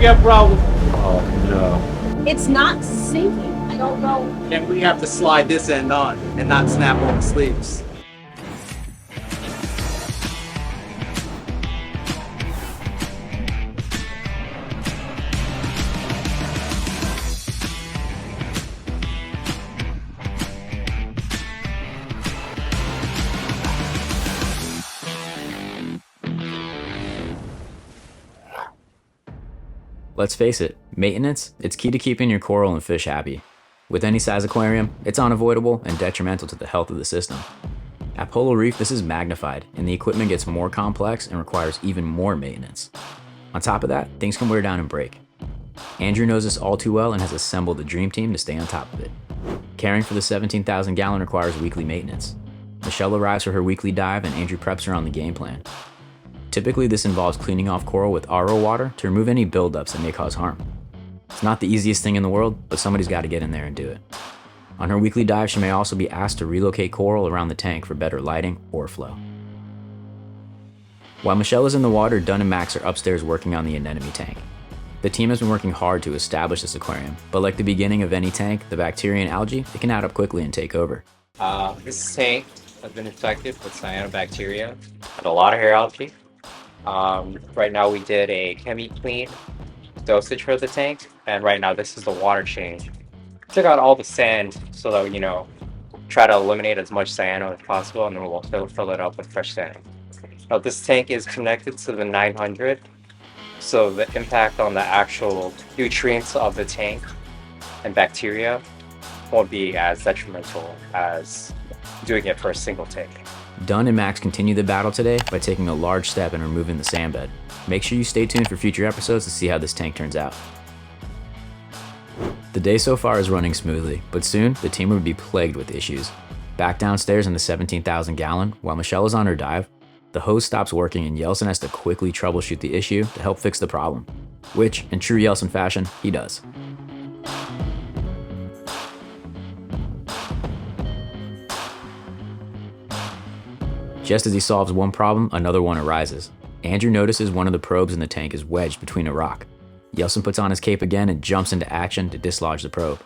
got a problem. Oh no. It's not sinking. I don't know. Then we have to slide this end on and not snap all the sleeves. Let's face it, maintenance, it's key to keeping your coral and fish happy. With any size aquarium, it's unavoidable and detrimental to the health of the system. At Polo Reef, this is magnified, and the equipment gets more complex and requires even more maintenance. On top of that, things can wear down and break. Andrew knows this all too well and has assembled a dream team to stay on top of it. Caring for the 17,000 gallon requires weekly maintenance. Michelle arrives for her weekly dive and Andrew preps her on the game plan. Typically, this involves cleaning off coral with RO water to remove any buildups that may cause harm. It's not the easiest thing in the world, but somebody's got to get in there and do it. On her weekly dive, she may also be asked to relocate coral around the tank for better lighting or flow. While Michelle is in the water, Dunn and Max are upstairs working on the anemone tank. The team has been working hard to establish this aquarium, but like the beginning of any tank, the bacteria and algae, it can add up quickly and take over. This tank has been infected with cyanobacteria and a lot of hair algae. Right now we did a chemi clean dosage for the tank, and right now this is the water change. Took out all the sand so that try to eliminate as much cyano as possible, and then we'll fill it up with fresh sand. Now this tank is connected to the 900, so the impact on the actual nutrients of the tank and bacteria won't be as detrimental as doing it for a single tank. Dunn and Max continue the battle today by taking a large step in removing the sand bed. Make sure you stay tuned for future episodes to see how this tank turns out. The day so far is running smoothly, but soon the team will be plagued with issues. Back downstairs in the 17,000 gallon, while Michelle is on her dive, the hose stops working and Yalcin has to quickly troubleshoot the issue to help fix the problem, which, in true Yalcin fashion, he does. Just as he solves one problem, another one arises. Andrew notices one of the probes in the tank is wedged between a rock. Yalcin puts on his cape again and jumps into action to dislodge the probe.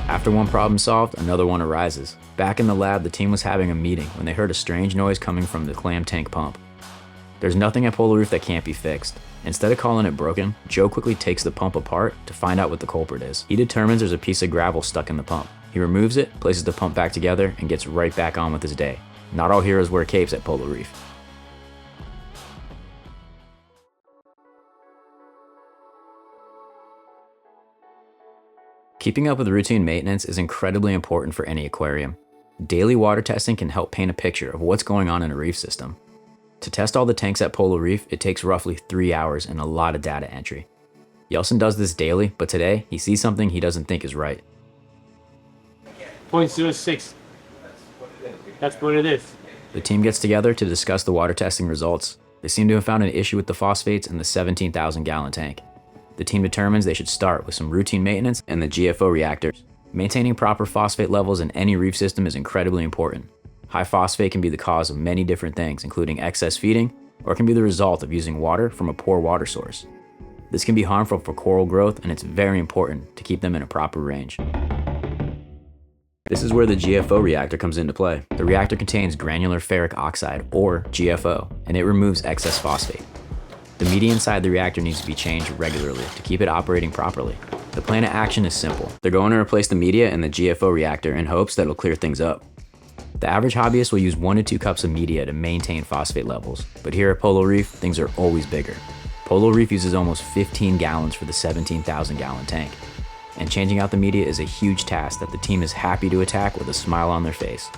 After one problem solved, another one arises. Back in the lab, the team was having a meeting when they heard a strange noise coming from the clam tank pump. There's nothing at Polo Reef that can't be fixed. Instead of calling it broken, Joe quickly takes the pump apart to find out what the culprit is. He determines there's a piece of gravel stuck in the pump. He removes it, places the pump back together, and gets right back on with his day. Not all heroes wear capes at Polo Reef. Keeping up with routine maintenance is incredibly important for any aquarium. Daily water testing can help paint a picture of what's going on in a reef system. To test all the tanks at Polo Reef, it takes roughly 3 hours and a lot of data entry. Yalcin does this daily, but today, he sees something he doesn't think is right. 0.06. That's what it is. The team gets together to discuss the water testing results. They seem to have found an issue with the phosphates in the 17,000 gallon tank. The team determines they should start with some routine maintenance and the GFO reactors. Maintaining proper phosphate levels in any reef system is incredibly important. High phosphate can be the cause of many different things, including excess feeding, or can be the result of using water from a poor water source. This can be harmful for coral growth, and it's very important to keep them in a proper range. This is where the GFO reactor comes into play. The reactor contains granular ferric oxide, or GFO, and it removes excess phosphate. The media inside the reactor needs to be changed regularly to keep it operating properly. The plan of action is simple. They're going to replace the media in the GFO reactor in hopes that it'll clear things up. The average hobbyist will use 1 to 2 cups of media to maintain phosphate levels, but here at Polo Reef, things are always bigger. Polo Reef uses almost 15 gallons for the 17,000 gallon tank, and changing out the media is a huge task that the team is happy to attack with a smile on their face.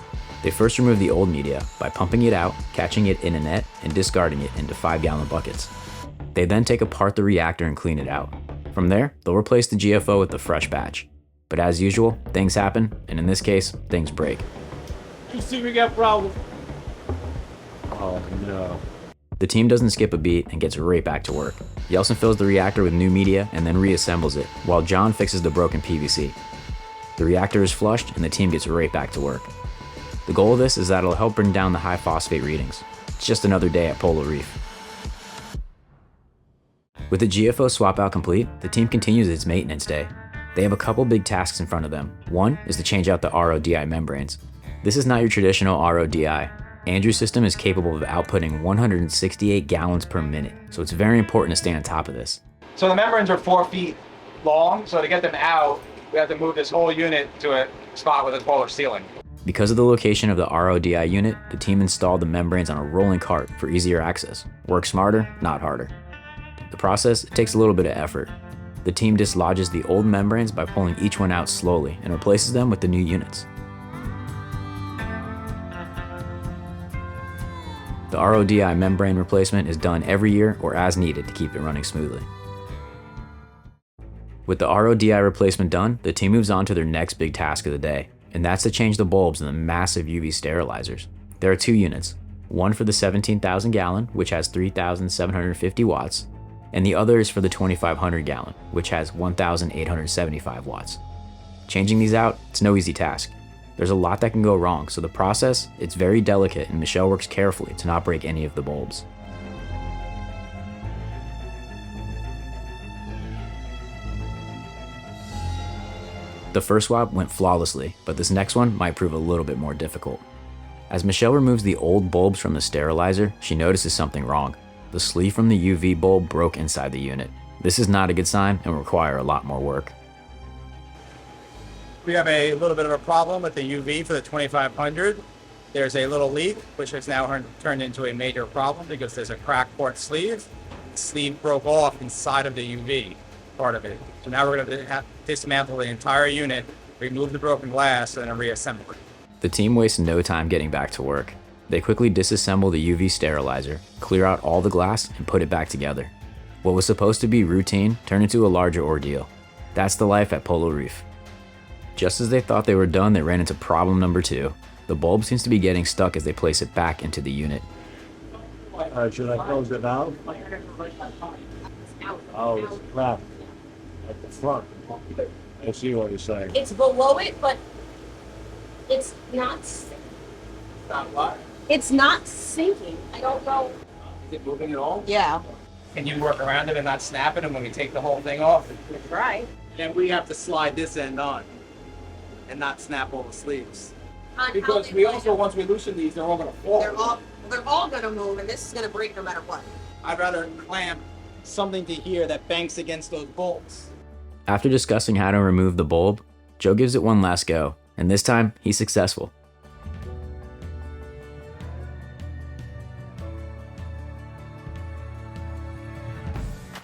They first remove the old media by pumping it out, catching it in a net, and discarding it into 5-gallon buckets. They then take apart the reactor and clean it out. From there, they'll replace the GFO with the fresh batch. But as usual, things happen, and in this case, things break. You see we got a problem. Oh no. The team doesn't skip a beat and gets right back to work. Yalcin fills the reactor with new media and then reassembles it, while John fixes the broken PVC. The reactor is flushed and the team gets right back to work. The goal of this is that it'll help bring down the high phosphate readings. It's just another day at Polo Reef. With the GFO swap out complete, the team continues its maintenance day. They have a couple big tasks in front of them. One is to change out the RODI membranes. This is not your traditional RODI. Andrew's system is capable of outputting 168 gallons per minute, so it's very important to stay on top of this. So the membranes are 4 feet long, so to get them out, we have to move this whole unit to a spot with a taller ceiling. Because of the location of the RODI unit, the team installed the membranes on a rolling cart for easier access. Work smarter, not harder. The process takes a little bit of effort. The team dislodges the old membranes by pulling each one out slowly and replaces them with the new units. The RODI membrane replacement is done every year or as needed to keep it running smoothly. With the RODI replacement done, the team moves on to their next big task of the day, and that's to change the bulbs in the massive UV sterilizers. There are 2 units, one for the 17,000 gallon, which has 3,750 watts, and the other is for the 2,500 gallon, which has 1,875 watts. Changing these out, it's no easy task. There's a lot that can go wrong, so the process, it's very delicate and Michelle works carefully to not break any of the bulbs. The first swap went flawlessly, but this next one might prove a little bit more difficult. As Michelle removes the old bulbs from the sterilizer, she notices something wrong. The sleeve from the UV bulb broke inside the unit. This is not a good sign and will require a lot more work. We have a little bit of a problem with the UV for the 2500. There's a little leak, which has now turned into a major problem because there's a cracked port sleeve. The sleeve broke off inside of the UV part of it. So now we're going to dismantle the entire unit, remove the broken glass, and then reassemble it. The team wastes no time getting back to work. They quickly disassemble the UV sterilizer, clear out all the glass, and put it back together. What was supposed to be routine turned into a larger ordeal. That's the life at Polo Reef. Just as they thought they were done, they ran into problem number 2. The bulb seems to be getting stuck as they place it back into the unit. Should I close it out? Oh, it's crap. At the front. I see what you're saying. It's below it, but it's not. Not what? It's not sinking. I don't know. Is it moving at all? Yeah. Can you work around it and not snap it, and when we take the whole thing off? Right. Then we have to slide this end on and not snap all the sleeves. Because once we loosen these, they're all going to fall. they're all gonna move, and this is gonna break no matter what. I'd rather clamp something to here that banks against those bolts. After discussing how to remove the bulb, Joe gives it one last go, and this time, he's successful.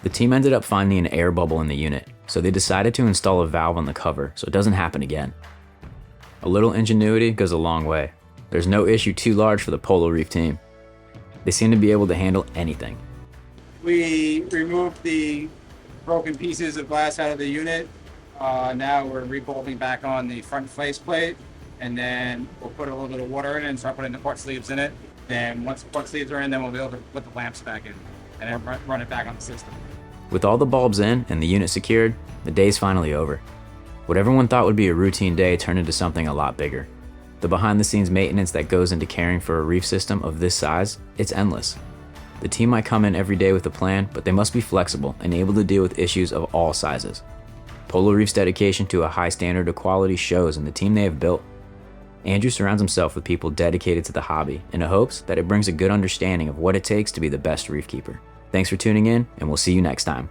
The team ended up finding an air bubble in the unit, so they decided to install a valve on the cover so it doesn't happen again. A little ingenuity goes a long way. There's no issue too large for the Polo Reef team. They seem to be able to handle anything. We removed the broken pieces of glass out of the unit. Now we're rebolting back on the front faceplate, and then we'll put a little bit of water in it and start putting the port sleeves in it. Then once the port sleeves are in, then we'll be able to put the lamps back in and then run it back on the system. With all the bulbs in and the unit secured, the day's finally over. What everyone thought would be a routine day turned into something a lot bigger. The behind-the-scenes maintenance that goes into caring for a reef system of this size, it's endless. The team might come in every day with a plan, but they must be flexible and able to deal with issues of all sizes. Polo Reef's dedication to a high standard of quality shows in the team they have built. Andrew surrounds himself with people dedicated to the hobby in hopes that it brings a good understanding of what it takes to be the best reef keeper. Thanks for tuning in, and we'll see you next time.